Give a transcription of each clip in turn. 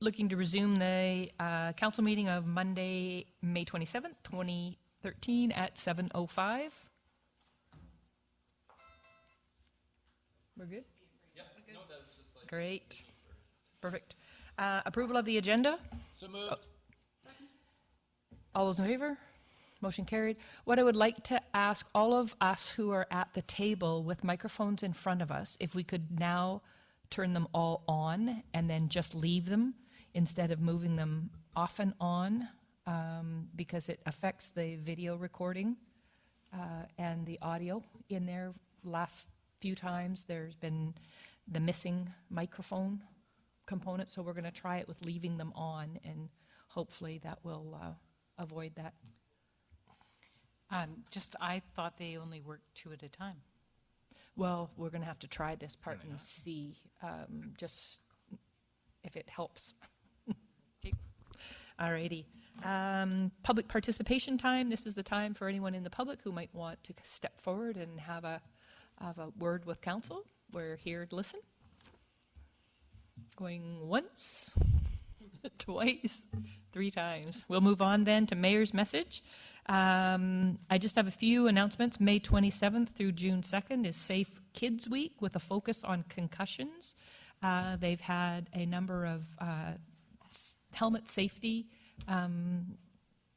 Looking to resume the council meeting of Monday, May 27th, 2013 at 7:05. We're good? Yep. No, that was just like... Great. Perfect. Approval of the agenda? So moved. All those in favor? Motion carried. What I would like to ask all of us who are at the table with microphones in front of us, if we could now turn them all on and then just leave them instead of moving them off and on, because it affects the video recording and the audio in there. Last few times there's been the missing microphone component, so we're going to try it with leaving them on, and hopefully that will avoid that. I thought they only worked 2 at a time. Well, we're going to have to try this part and see just if it helps. Okay. Alrighty. Public participation time. This is the time for anyone in the public who might want to step forward and have a word with council. We're here to listen. Going once, twice, 3 times. We'll move on then to Mayor's message. I just have a few announcements. May 27th through June 2nd is Safe Kids Week with a focus on concussions. They've had a number of helmet safety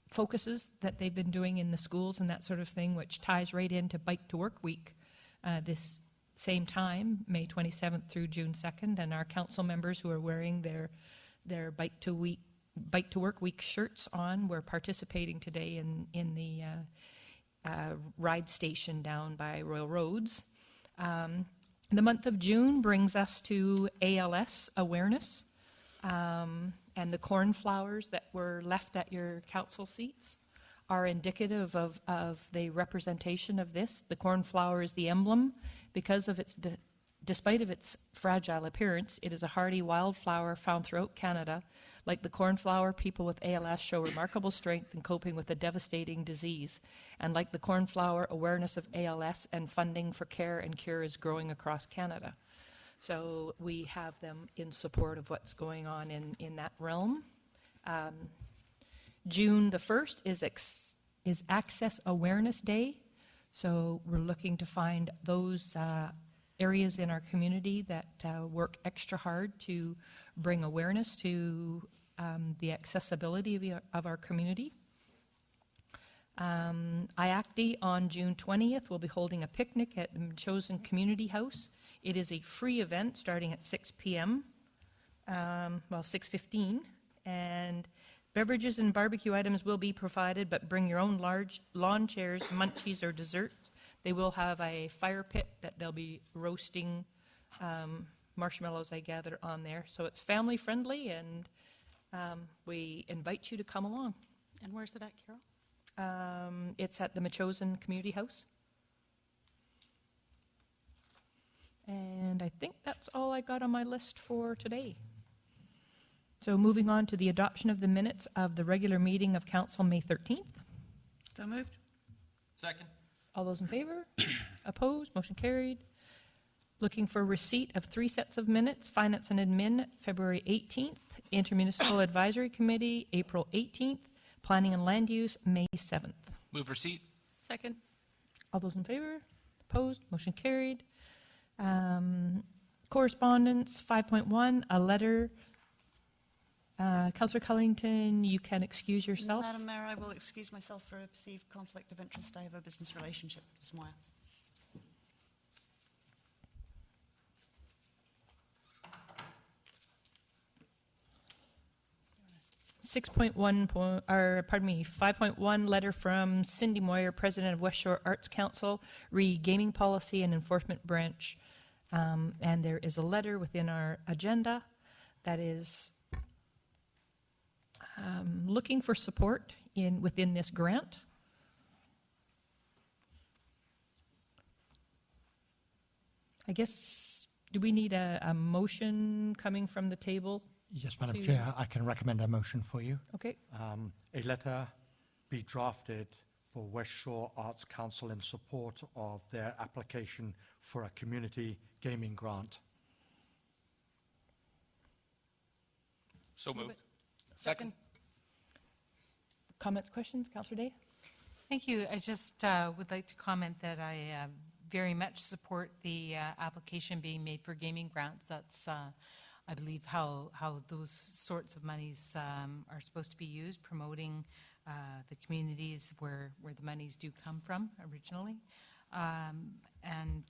focuses that they've been doing in the schools and that sort of thing, which ties right into Bike to Work Week this same time, May 27th through June 2nd, and our council members who are wearing their Bike to Work Week shirts on. We're participating today in the ride station down by Royal Roads. The month of June brings us to ALS awareness, and the cornflowers that were left at your council seats are indicative of the representation of this. The cornflower is the emblem because of its despite of its fragile appearance. It is a hardy wildflower found throughout Canada. Like the cornflower, people with ALS show remarkable strength in coping with a devastating disease. And like the cornflower, awareness of ALS and funding for care and cure is growing across Canada. So we have them in support of what's going on in that realm. June the 1st is Access Awareness Day. So we're looking to find those areas in our community that work extra hard to bring awareness to the accessibility of our community. IACTI on June 20th will be holding a picnic at the Chosen Community House. It is a free event starting at 6 p.m., 6:15, and beverages and barbecue items will be provided, but bring your own large lawn chairs, munchies, or desserts. They will have a fire pit that they'll be roasting marshmallows, I gather, on there. So it's family friendly, and we invite you to come along. And where's it at, Carol? It's at the Machosen Community House. And I think that's all I got on my list for today. So moving on to the adoption of the minutes of the regular meeting of Council May 13th. So moved. Second. All those in favor? Opposed? Motion carried. Looking for receipt of 3 sets of minutes. Finance and Admin, February 18th. Intermunicipal Advisory Committee, April 18th. Planning and Land Use, May 7th. Move receipt. Second. All those in favor? Opposed? Motion carried. Correspondence, 5.1, a letter. Councillor Cullington, you can excuse yourself. Madam Mayor, I will excuse myself for a perceived conflict of interest. I have a business relationship with Ms. Moyer. 5.1 letter from Cindy Moyer, President of West Shore Arts Council, re Gaming Policy and Enforcement Branch. And there is a letter within our agenda that is looking for support within this grant. I guess, do we need a motion coming from the table? Yes, Madam Chair, I can recommend a motion for you. Okay. A letter be drafted for West Shore Arts Council in support of their application for a community gaming grant. So Move moved. it. Second. Comments, questions? Councillor Day? Thank you. I just would like to comment that I very much support the application being made for gaming grants. That's, I believe, how those sorts of monies are supposed to be used, promoting the communities where the monies do come from originally. And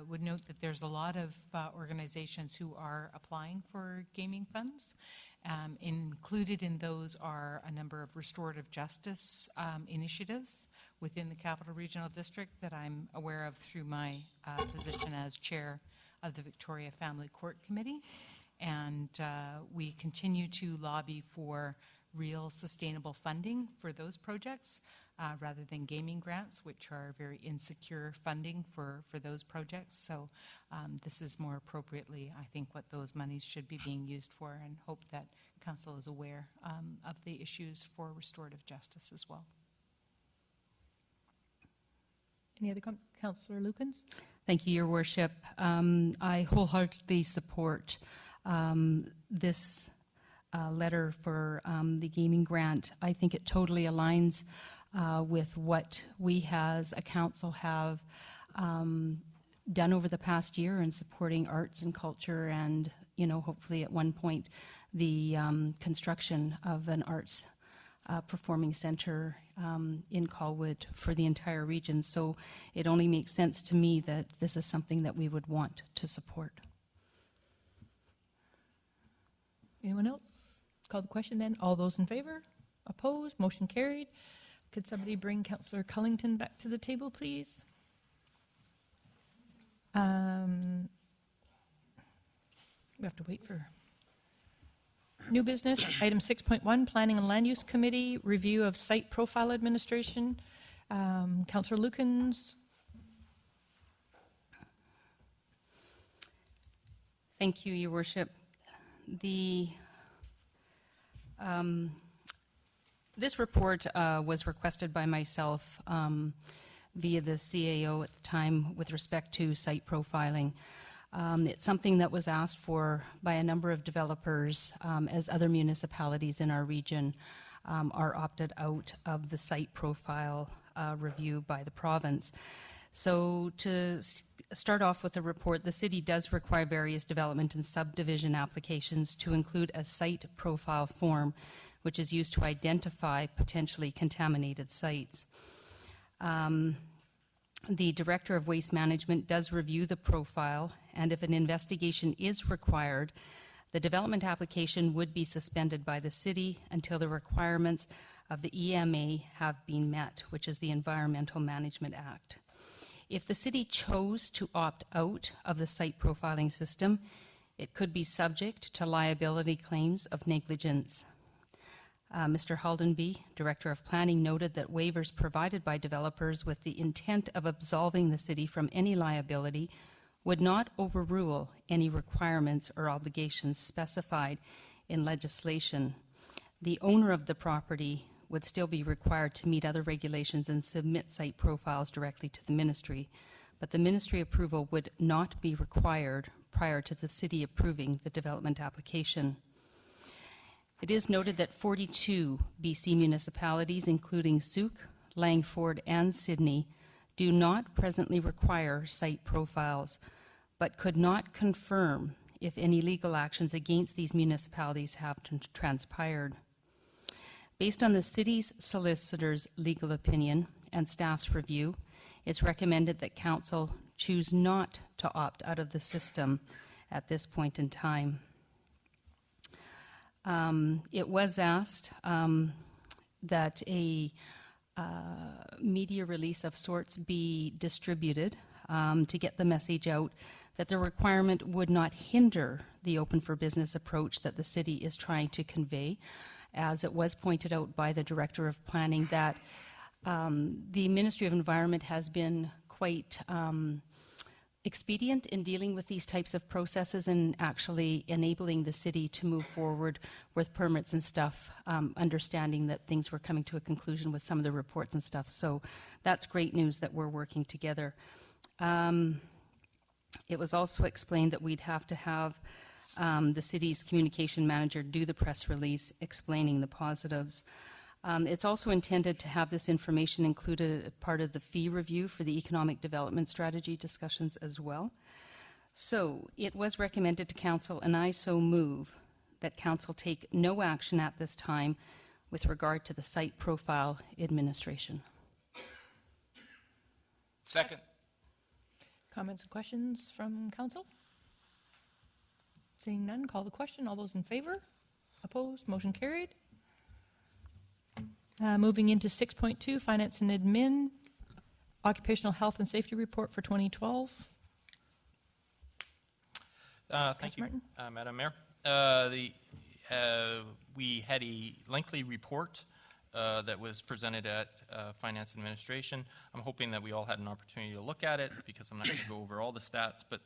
would note that there's a lot of organizations who are applying for gaming funds. Included in those are a number of restorative justice initiatives within the Capital Regional District that I'm aware of through my position as chair of the Victoria Family Court Committee. And we continue to lobby for real sustainable funding for those projects rather than gaming grants, which are very insecure funding for those projects. So this is more appropriately, I think, what those monies should be being used for, and hope that Council is aware of the issues for restorative justice as well. Any other Councillor Lukens? Thank you, Your Worship. I wholeheartedly support this letter for the gaming grant. I think it totally aligns with what we as a council have done over the past year in supporting arts and culture, and, you know, hopefully at one point the construction of an arts performing center in Colwood for the entire region. So it only makes sense to me that this is something that we would want to support. Anyone else? Call the question then. All those in favor? Opposed? Motion carried. Could somebody bring Councillor Cullington back to the table, please? We have to wait for new business. Item 6.1, Planning and Land Use Committee, review of site profile administration. Councillor Lukens. Thank you, Your Worship. This report was requested by myself via the CAO at the time with respect to site profiling. It's something that was asked for by a number of developers as other municipalities in our region are opted out of the site profile review by the province. So to start off with the report, the city does require various development and subdivision applications to include a site profile form, which is used to identify potentially contaminated sites. The Director of Waste Management does review the profile, and if an investigation is required, the development application would be suspended by the city until the requirements of the EMA have been met, which is the Environmental Management Act. If the city chose to opt out of the site profiling system, it could be subject to liability claims of negligence. Mr. Haldenby, Director of Planning, noted that waivers provided by developers with the intent of absolving the city from any liability would not overrule any requirements or obligations specified in legislation. The owner of the property would still be required to meet other regulations and submit site profiles directly to the ministry, but the ministry approval would not be required prior to the city approving the development application. It is noted that 42 BC municipalities, including Souk, Langford, and Sydney, do not presently require site profiles, but could not confirm if any legal actions against these municipalities have transpired. Based on the city's solicitor's legal opinion and staff's review, it's recommended that Council choose not to opt out of the system at this point in time. It was asked that a media release of sorts be distributed to get the message out that the requirement would not hinder the open for business approach that the city is trying to convey, as it was pointed out by the Director of Planning that the Ministry of Environment has been quite expedient in dealing with these types of processes and actually enabling the city to move forward with permits and stuff, understanding that things were coming to a conclusion with some of the reports and stuff. So that's great news that we're working together. It was also explained that we'd have to have the city's communication manager do the press release explaining the positives. It's also intended to have this information included as part of the fee review for the economic development strategy discussions as well. So it was recommended to Council, and I so move that Council take no action at this time with regard to the site profile administration. Second. Comments and questions from council? Seeing none, call the question. All those in favor? Opposed? Motion carried. Moving into 6.2, Finance and Admin, Occupational Health and Safety Report for 2012. Thank you, Martin? Madam Mayor. We had a lengthy report that was presented at Finance Administration. I'm hoping that we all had an opportunity to look at it because I'm not going to go over all the stats, but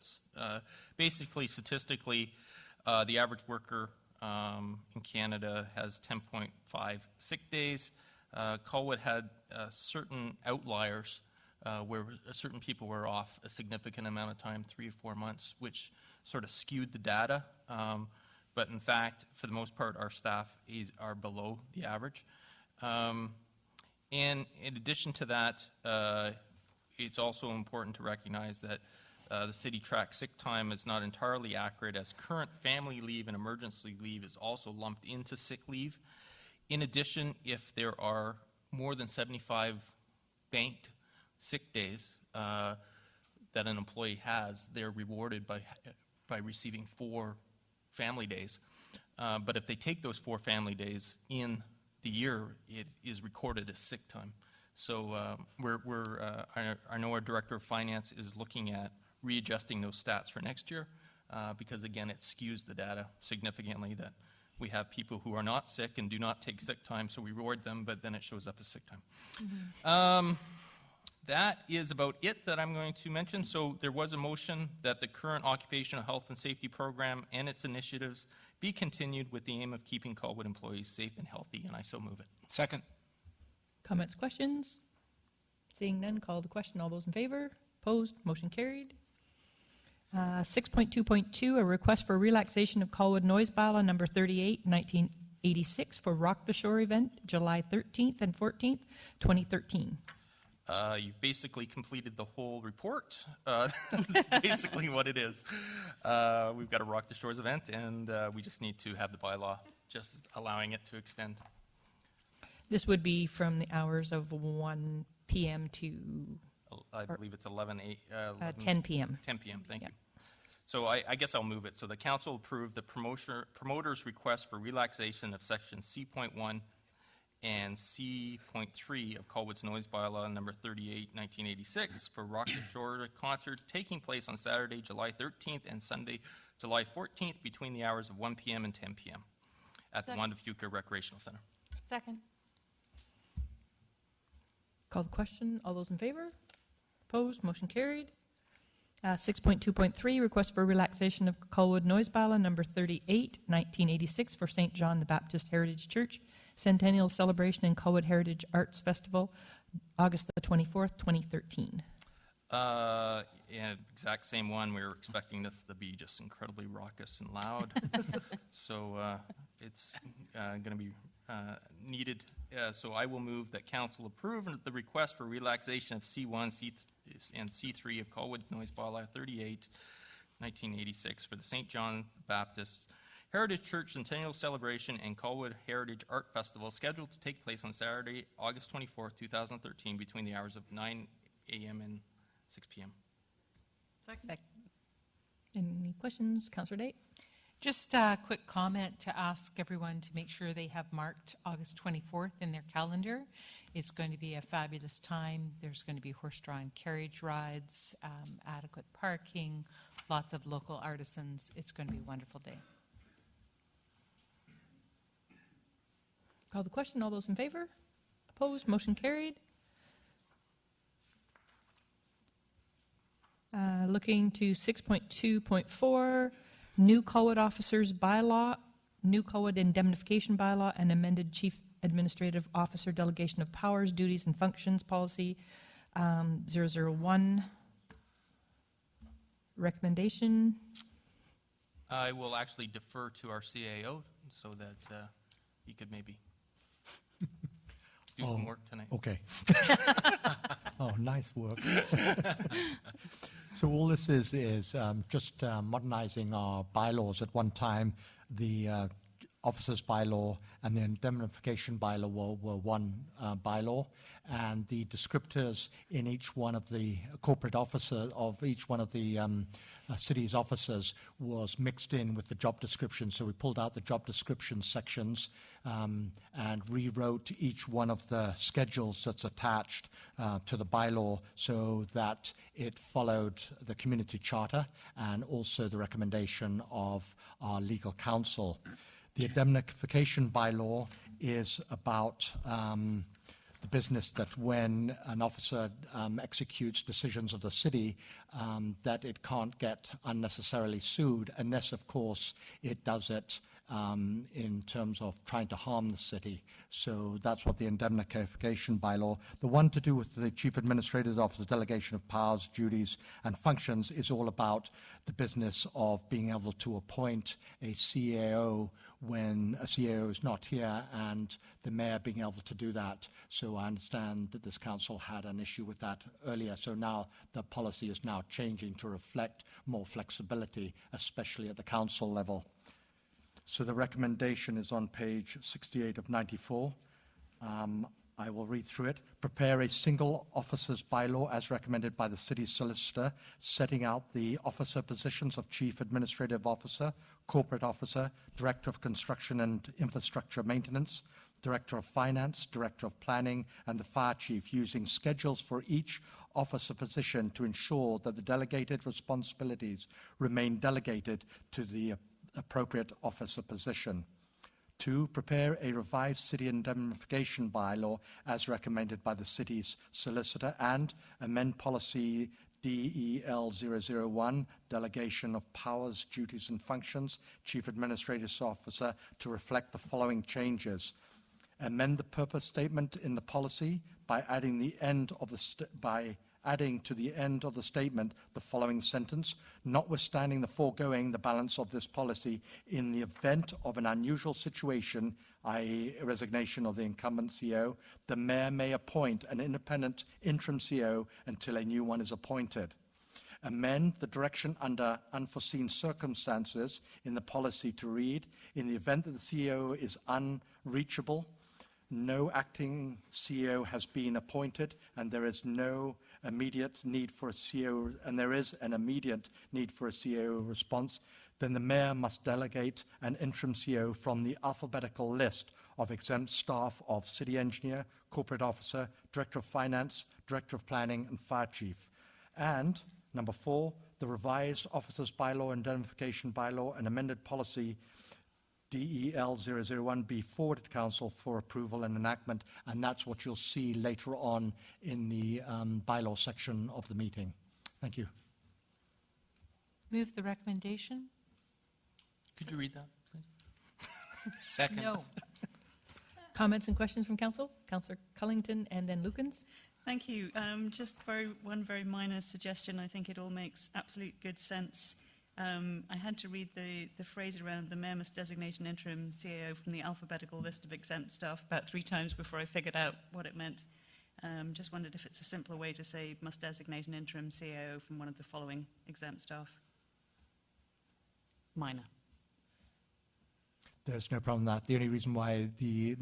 basically, statistically, the average worker in Canada has 10.5 sick days. Colwood had certain outliers where certain people were off a significant amount of time, 3 or 4 months, which sort of skewed the data. But in fact, for the most part, our staff are below the average. And in addition to that, it's also important to recognize that the city track sick time is not entirely accurate, as current family leave and emergency leave is also lumped into sick leave. In addition, if there are more than 75 banked sick days that an employee has, they're rewarded by receiving 4 family days. But if they take those 4 family days in the year, it is recorded as sick time. So I know our Director of Finance is looking at readjusting those stats for next year because, again, it skews the data significantly that we have people who are not sick and do not take sick time, so we reward them, but then it shows up as sick time. Mm-hmm. That is about it that I'm going to mention. So there was a motion that the current occupational health and safety program and its initiatives be continued with the aim of keeping Colwood employees safe and healthy, and I so move it. Second. Comments, questions? Seeing none, call the question. All those in favor? Opposed? Motion carried. 6.2.2, a request for relaxation of Colwood Noise Bylaw number 38, 1986 for Rock the Shore event, July 13th and 14th, 2013. You've basically completed the whole report. That's basically what it is. We've got a Rock the Shores event, and we just need to have the bylaw just allowing it to extend. This would be from the hours of 1 p.m. to I believe it's 10 p.m. 10 p.m., thank Yeah. you. So I guess I'll move it. So the council approved the promoter's request for relaxation of section C.1 and C.3 of Colwood's Noise Bylaw number 38, 1986 for Rock the Shore concert taking place on Saturday, July 13th and Sunday, July 14th between the hours of 1 p.m. and 10 p.m. at the Wanda Fuca Recreational Center. Second. Call the question. All those in favor? Opposed? Motion carried. 6.2.3, request for relaxation of Colwood Noise Bylaw number 38, 1986 for St. John the Baptist Heritage Church Centennial Celebration and Colwood Heritage Arts Festival, August the 24th, 2013. Yeah, exact same one. We were expecting this to be just incredibly raucous and loud. So it's going to be needed. So I will move that council approve the request for relaxation of C1, C and C3 of Colwood Noise Bylaw 38, 1986 for the St. John Baptist Heritage Church Centennial Celebration and Colwood Heritage Art Festival scheduled to take place on Saturday, August 24th, 2013 between the hours of 9 a.m. and 6 p.m. Second. Any questions? Councillor Date? Just a quick comment to ask everyone to make sure they have marked August 24th in their calendar. It's going to be a fabulous time. There's going to be horse-drawn carriage rides, adequate parking, lots of local artisans. It's going to be a wonderful day. Call the question. All those in favor? Opposed? Motion carried. Looking to 6.2.4, new Colwood Officers Bylaw, new Colwood Indemnification Bylaw, and amended Chief Administrative Officer Delegation of Powers, Duties, and Functions Policy 001. Recommendation? I will actually defer to our CAO so that he could maybe do some work tonight. Okay. Oh, nice work. So all this is just modernizing our bylaws. At one time, the officers bylaw and the indemnification bylaw were one bylaw, and the descriptors in each one of the corporate officer of each one of the city's officers was mixed in with the job description. So we pulled out the job description sections and rewrote each one of the schedules that's attached to the bylaw so that it followed the community charter and also the recommendation of our legal counsel. The indemnification bylaw is about the business that when an officer executes decisions of the city, that it can't get unnecessarily sued unless, of course, it does it in terms of trying to harm the city. So that's what the indemnification bylaw. The one to do with the Chief Administrator's Office, delegation of powers, duties, and functions is all about the business of being able to appoint a CAO when a CAO is not here, and the mayor being able to do that. So I understand that this council had an issue with that earlier. So now the policy is now changing to reflect more flexibility, especially at the council level. So the recommendation is on page 68 of 94. I will read through it. Prepare a single officer's bylaw as recommended by the city's solicitor, setting out the officer positions of Chief Administrative Officer, Corporate Officer, Director of Construction and Infrastructure Maintenance, Director of Finance, Director of Planning, and the Fire Chief, using schedules for each officer position to ensure that the delegated responsibilities remain delegated to the appropriate officer position. 2, prepare a revised city indemnification bylaw as recommended by the city's solicitor and amend policy DEL 001, delegation of powers, duties and functions, Chief Administrative Officer, to reflect the following changes. Amend the purpose statement in the policy by adding to the end of the statement the following sentence: notwithstanding the foregoing, the balance of this policy, in the event of an unusual situation, i.e. resignation of the incumbent CEO, the mayor may appoint an independent interim CEO until a new one is appointed. Amend the direction under unforeseen circumstances in the policy to read: in the event that the CEO is unreachable, no acting CEO has been appointed, and there is no immediate need for a CEO, and there is an immediate need for a CEO response, then the mayor must delegate an interim CEO from the alphabetical list of exempt staff of city engineer, corporate officer, director of finance, director of planning, and fire chief. And number 4, the revised officers bylaw, indemnification bylaw, and amended policy DEL 001 be forwarded to council for approval and enactment, and that's what you'll see later on in the bylaw section of the meeting. Thank you. Move the recommendation? Could you read that, please? Second. No. Comments and questions from council? Councillor Cullington and then Lukens. Thank you. Just one very minor suggestion. I think it all makes absolute good sense. I had to read the phrase around the mayor must designate an interim CAO from the alphabetical list of exempt staff about 3 times before I figured out what it meant. Just wondered if it's a simpler way to say must designate an interim CAO from one of the following exempt staff. Minor. There's no problem with that. The only reason why the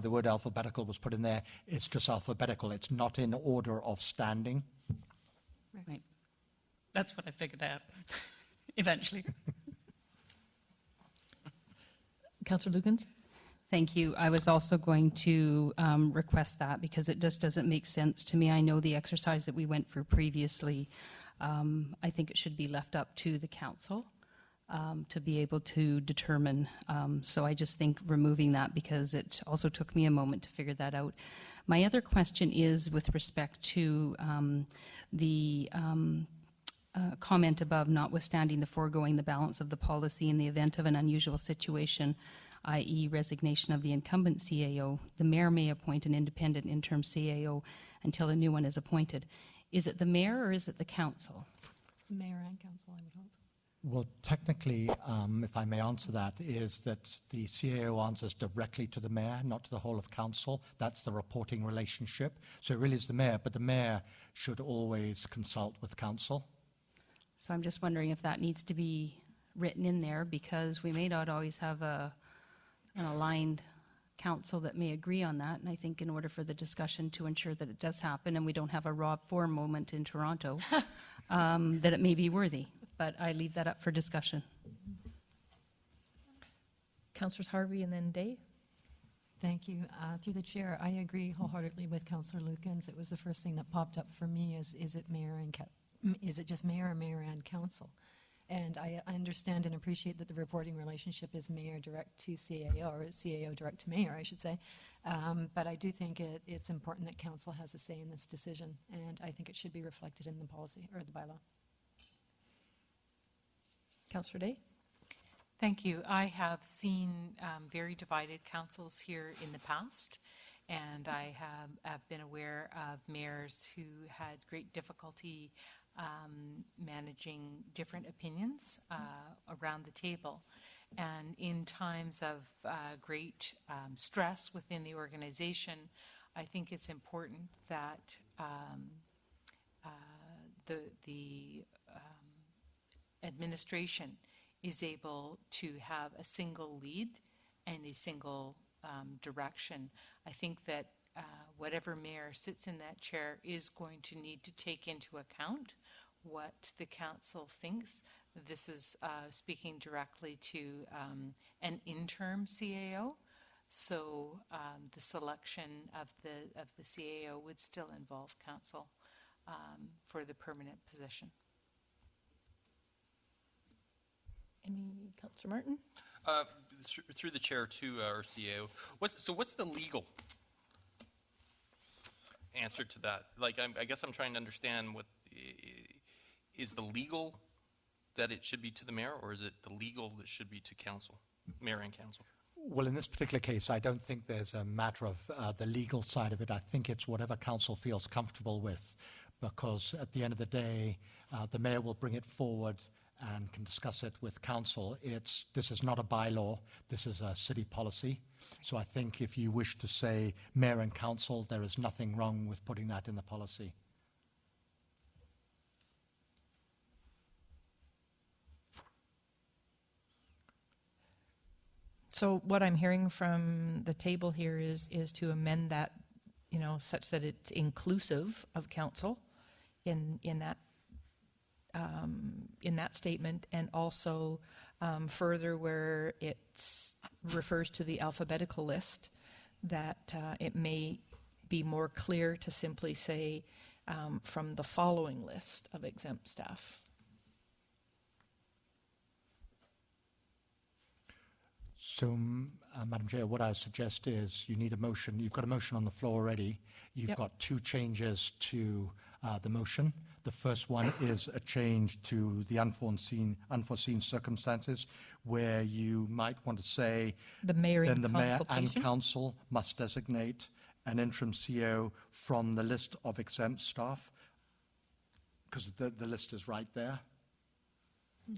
word alphabetical was put in there, it's just alphabetical. It's not in order of standing. Right. That's what I figured out eventually. Councillor Lukens. Thank you. I was also going to request that because it just doesn't make sense to me. I know the exercise that we went through previously. I think it should be left up to the council to be able to determine. So I just think removing that, because it also took me a moment to figure that out. My other question is with respect to the comment above, notwithstanding the foregoing, the balance of the policy in the event of an unusual situation, i.e. resignation of the incumbent CAO, the mayor may appoint an independent interim CAO until a new one is appointed. Is it the mayor or is it the council? It's mayor and council, I would hope. Well, technically, if I may answer that, is that the CAO answers directly to the mayor, not to the whole of council. That's the reporting relationship. So it really is the mayor, but the mayor should always consult with council. So I'm just wondering if that needs to be written in there, because we may not always have an aligned council that may agree on that. And I think in order for the discussion to ensure that it does happen and we don't have a Rob Ford moment in Toronto, that it may be worthy. But I leave that up for discussion. Councillors Harvey and then Day. Thank you. Through the chair, I agree wholeheartedly with Councillor Lukens. It was the first thing that popped up for me is it mayor and is it just mayor or mayor and council? And I understand and appreciate that the reporting relationship is mayor direct to CAO, or CAO direct to mayor, I should say. But I do think it's important that council has a say in this decision, and I think it should be reflected in the policy or the bylaw. Councillor Day. Thank you. I have seen very divided councils here in the past, and I have been aware of mayors who had great difficulty managing different opinions around the table. And in times of great stress within the organization, I think it's important that the administration is able to have a single lead and a single direction. I think that whatever mayor sits in that chair is going to need to take into account what the council thinks. This is speaking directly to an interim CAO, so the selection of the CAO would still involve council for the permanent position. Any Councillor Martin? Through the chair to our CAO, what's the legal answer to that? Like, I guess I'm trying to understand what is the legal that it should be to the mayor, or is it the legal that should be to council, mayor and council? Well, in this particular case, I don't think there's a matter of the legal side of it. I think it's whatever council feels comfortable with, because at the end of the day, the mayor will bring it forward and can discuss it with council. This is not a bylaw, this is a city policy. So I think if you wish to say mayor and council, there is nothing wrong with putting that in the policy. So what I'm hearing from the table here is to amend that, such that it's inclusive of council in that statement, and also further where it refers to the alphabetical list, that it may be more clear to simply say from the following list of exempt staff. So, Madam Chair, what I suggest is you need a motion. You've got a motion on the floor already. You've got two changes to the motion. The first one is a change to the unforeseen circumstances, where you might want to say The mayor in then the mayor and consultation. council must designate an interim CEO from the list of exempt staff, because the list is right there.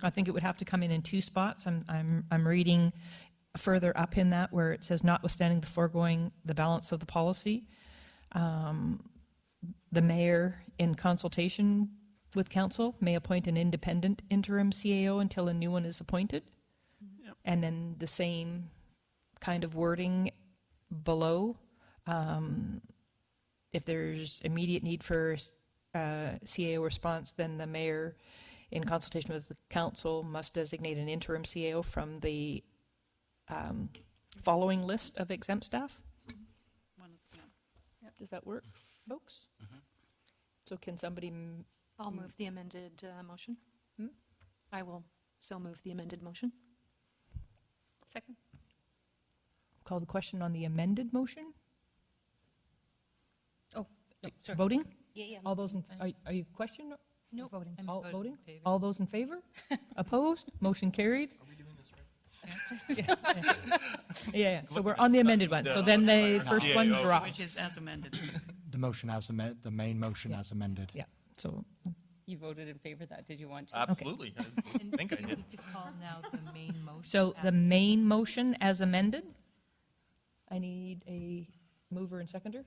I think it would have to come in two spots. I'm reading further up in that where it says, notwithstanding the foregoing, the balance of the policy, the mayor, in consultation with council, may appoint an independent interim CAO until a new one is appointed. Yep. And then the same kind of wording below. If there's immediate need for CAO response, then the mayor, in consultation with the council, must designate an interim CAO from the following list of exempt staff. Does that work, folks? So can somebody... I'll move the amended motion. I will so move the amended motion. Second. Call the question on the amended motion? Oh, sorry. Voting? Yeah. All those in... Are you questioning? No, voting. All voting voting? in favor. All those in favor? Opposed? Motion carried? Are we doing this right? Yeah. So we're on the amended one. So then the first one drops. Which is as amended. The motion as the main motion as amended. Yeah. So You voted in favor of that, did you want to? Absolutely. I think I We did. need to call now the main motion. So the main motion as amended, I need a mover and seconder.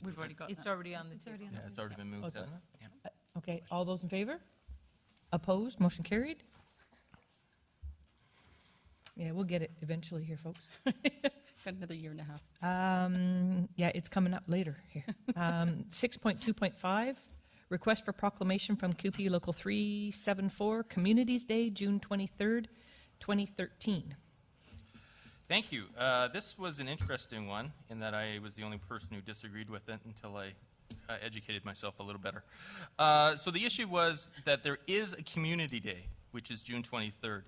We've already got It's that. already on the table. Yeah, it's already been moved, Okay. hasn't it? Okay, all those in favor? Opposed, motion carried? Yeah, we'll get it eventually here, folks. Got another year and a half. Yeah, it's coming up later here. 6.2.5, request for proclamation from CUPE Local 374, Communities Day, June 23rd, 2013. Thank you. This was an interesting one in that I was the only person who disagreed with it until I educated myself a little better. So the issue was that there is a community day, which is June 23rd.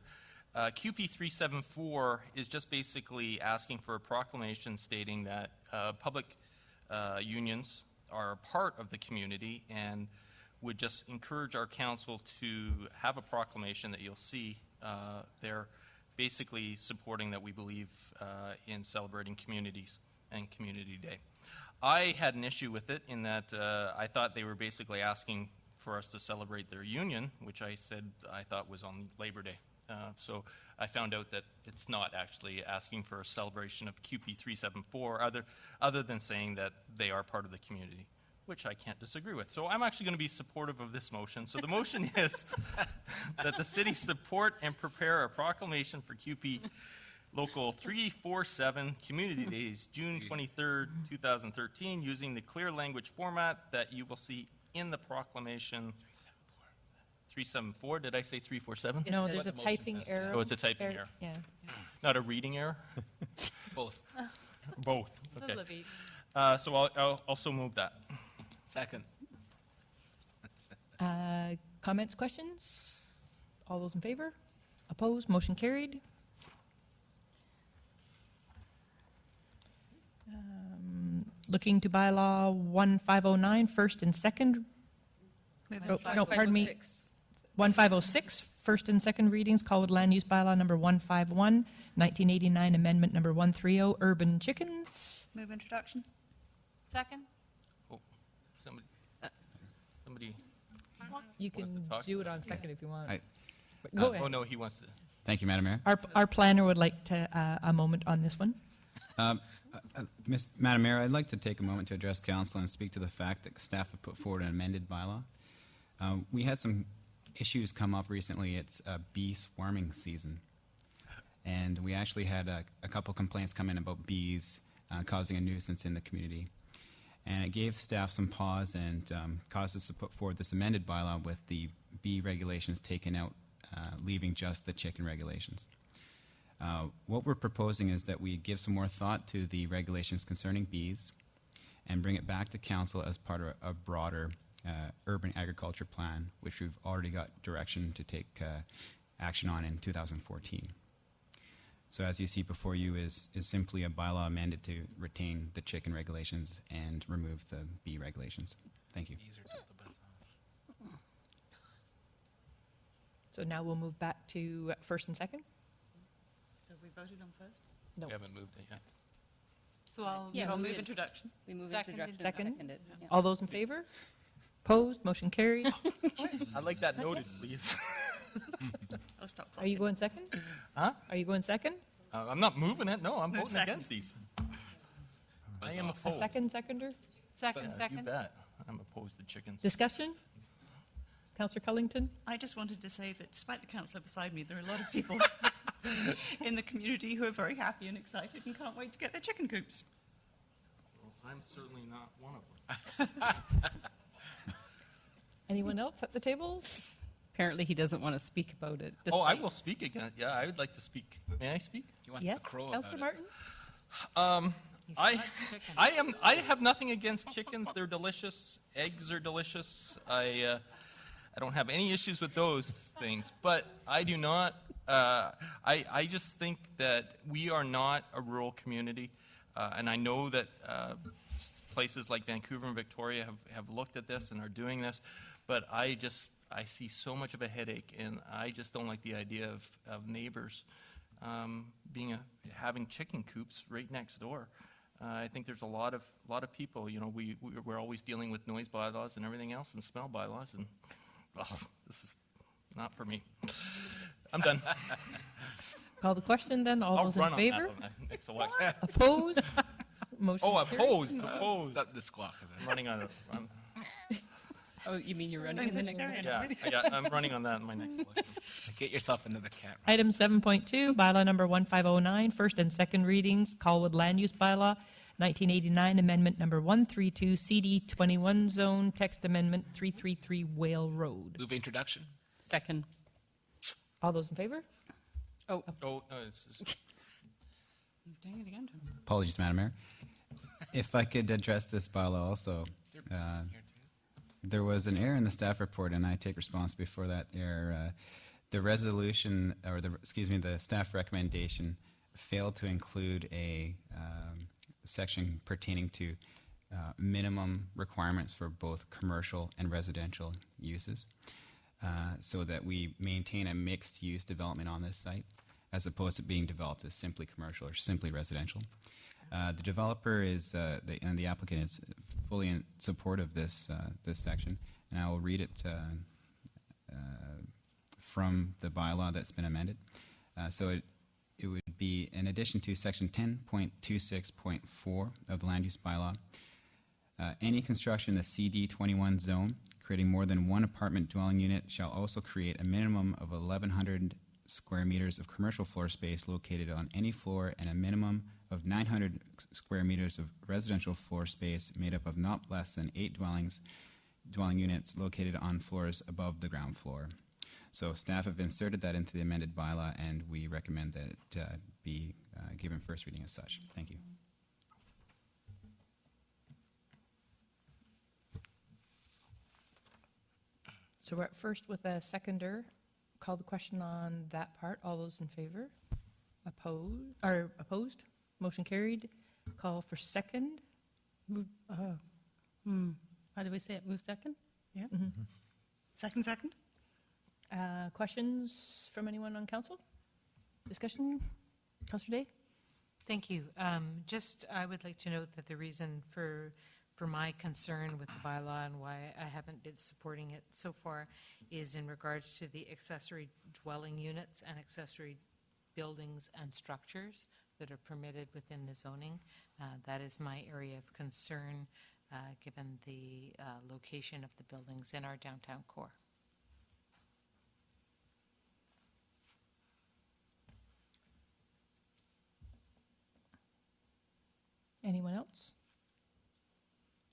QP 374 is just basically asking for a proclamation stating that public unions are a part of the community and would just encourage our council to have a proclamation that you'll see there, basically supporting that we believe in celebrating communities and Community Day. I had an issue with it in that I thought they were basically asking for us to celebrate their union, which I said I thought was on Labor Day. So I found out that it's not actually asking for a celebration of QP 374 other than saying that they are part of the community, which I can't disagree with. So I'm actually going to be supportive of this motion. So the motion is that the city support and prepare a proclamation for QP Local 347 Community Days, June 23rd, 2013, using the clear language format that you will see in the proclamation. 374, did I say 347? No, there's a typing error. Oh, it's a typing error. Yeah. Not a reading error? Both. Both, okay. Olivia. So I'll also move that. Second. Comments, questions? All those in favor? Opposed, motion carried. Looking to bylaw 1509, first and second. Oh, no, pardon me. 1506, first and second readings, Colwood Land Use Bylaw number 151, 1989 Amendment number 130, urban chickens. Move introduction. Second? Oh, somebody, You Wants can to talk do it about on second if you want. I- But Go oh ahead. no, he wants to. Thank you, Madam Mayor. Our planner would like to, a moment on this one. Madam Mayor, I'd like to take a moment to address council and speak to the fact that staff have put forward an amended bylaw. We had some issues come up recently. It's bee swarming season. And we actually had a couple complaints come in about bees causing a nuisance in the community. And it gave staff some pause and caused us to put forward this amended bylaw with the bee regulations taken out, leaving just the chicken regulations. What we're proposing is that we give some more thought to the regulations concerning bees and bring it back to council as part of a broader urban agriculture plan, which we've already got direction to take action on in 2014. So as you see before you is simply a bylaw amended to retain the chicken regulations and remove the bee regulations. Thank you. So now we'll move back to first and second. So we voted on first? No. We haven't moved it yet. So I'll Yeah, I'll we move did. introduction. We move Seconded. introduction. Second. Seconded. Yeah. All those in favor? Opposed, motion carried. I'd like that noted, please. I'll stop. Are you going second? Huh? Are you going second? I'm not moving it. No, I'm Move voting second. against these. I am A opposed. seconder? Second, You second. bet. I'm opposed to chickens. Discussion? Councillor Cullington? I just wanted to say that despite the councillor beside me, there are a lot of people in the community who are very happy and excited and can't wait to get their chicken coops. I'm certainly not one of them. Anyone else at the table? Apparently, he doesn't want to speak about it. Oh, I despite- will speak again. Yeah, I would like to speak. May I speak? He wants Yes, to crow about Councillor it. Martin? I have nothing against chickens. They're delicious. Eggs are delicious. I don't have any issues with those things. But I do not. I just think that we are not a rural community, and I know that places like Vancouver and Victoria have looked at this and are doing this. But I see so much of a headache, and I just don't like the idea of neighbors having chicken coops right next door. I think there's a lot of people, we're always dealing with noise bylaws and everything else and smell bylaws, and this is not for me. I'm done. Call the question then. All I'll those in run on favor? that one next election. Opposed? Motion Oh, carried. opposed. That disqualified. I'm running on it. Oh, you mean you're running in the next one? Yeah, I'm running on that in my next election. Get yourself into the cat. Item 7.2, bylaw number 1509, first and second readings, Colwood Land Use Bylaw, 1989, amendment number 132, CD 21 zone, text amendment 333 Whale Road. Move introduction. Second. All those in favor? Oh, no, it's Doing it again. Apologies, Madam Mayor. If I could address this bylaw also. There was an error in the staff report, and I take responsibility for that error. The resolution, or the staff recommendation failed to include a section pertaining to minimum requirements for both commercial and residential uses, so that we maintain a mixed-use development on this site, as opposed to being developed as simply commercial or simply residential. The developer and the applicant is fully in support of this section, and I will read it from the bylaw that's been amended. So it would be, in addition to section 10.26.4 of the land use bylaw, any construction in the CD 21 zone creating more than one apartment dwelling unit shall also create a minimum of 1,100 square meters of commercial floor space located on any floor, and a minimum of 900 square meters of residential floor space made up of not less than 8 dwelling units located on floors above the ground floor. So staff have inserted that into the amended bylaw, and we recommend that it be given first reading as such. Thank you. So we're at first with a seconder. Call the question on that part. All those in favor? Opposed? Motion carried. Call for second. Move, how do we say it? Move second? Second. Questions from anyone on council? Discussion? Councillor Day? Thank you. I would like to note that the reason for my concern with the bylaw and why I haven't been supporting it so far is in regards to the accessory dwelling units and accessory buildings and structures that are permitted within the zoning. That is my area of concern, given the location of the buildings in our downtown core. Anyone else?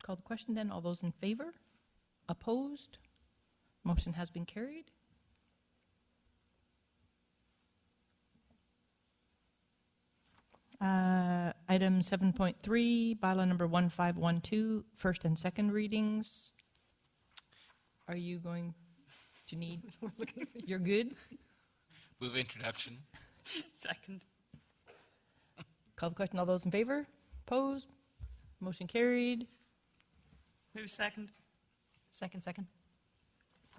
Call the question then. All those in favor? Opposed? Motion has been carried. Item 7.3, bylaw number 1512, first and second readings. Are you going to need? You're good? Move introduction. Second. Call the question. All those in favor? Opposed? Motion carried. Move second. Second.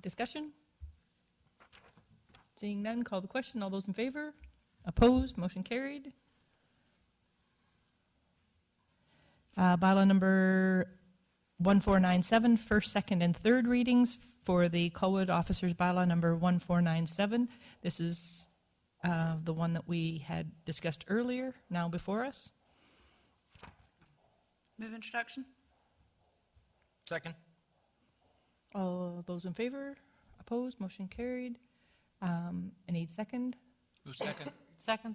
Discussion? Seeing none, call the question. All those in favor? Opposed? Motion carried. Bylaw number 1497, first, second, and third readings for the Colwood Officers Bylaw number 1497. This is the one that we had discussed earlier, now before us. Move introduction. Second. All those in favor? Opposed? Motion carried. I need second. Move second. Second.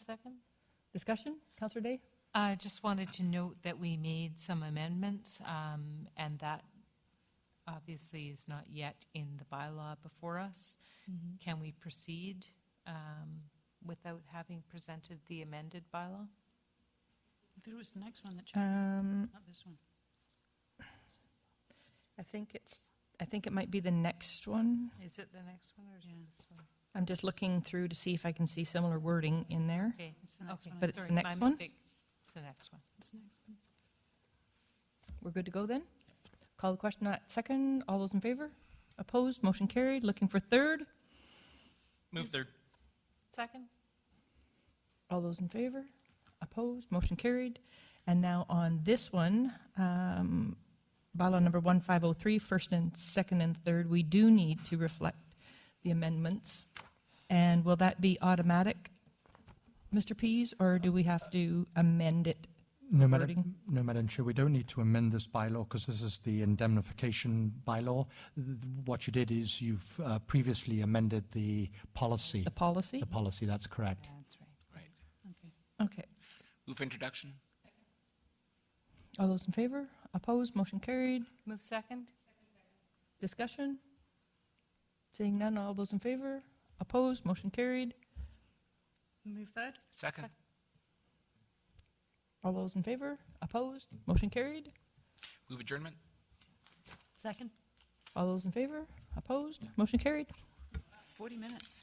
Discussion? Councillor Day? I just wanted to note that we made some amendments, and that obviously is not yet in the bylaw before us. Can we proceed without having presented the amended bylaw? There was the next one that changed, not this one. I think it might be the next one. Is it the next one or is it this one? I'm just looking through to see if I can see similar wording in there. Okay, It's the next one. But it's sorry, the next my one? mistake. It's the next one. It's the next one. We're good to go then? Call the question at second. All those in favor? Opposed? Motion carried. Looking for third. Move third. Second. All those in favor? Opposed? Opposed? Motion carried. And now on this one, bylaw number 1503, first and second and third, we do need to reflect the amendments. And will that be automatic, Mr. Pease, or do we have to amend it? No, Wording. Madam Chair, we don't need to amend this bylaw because this is the indemnification bylaw. What you did is you've previously amended the policy. The policy? The policy, that's correct. That's right. Right. Okay. Move for introduction. All those in favor? Opposed? Motion carried. Move second? Discussion? Seeing none, all those in favor? Opposed? Motion carried. Move third. Second. All those in favor? Opposed? Motion carried. Move adjournment. Second? All those in favor? Opposed? Motion carried. 40 minutes.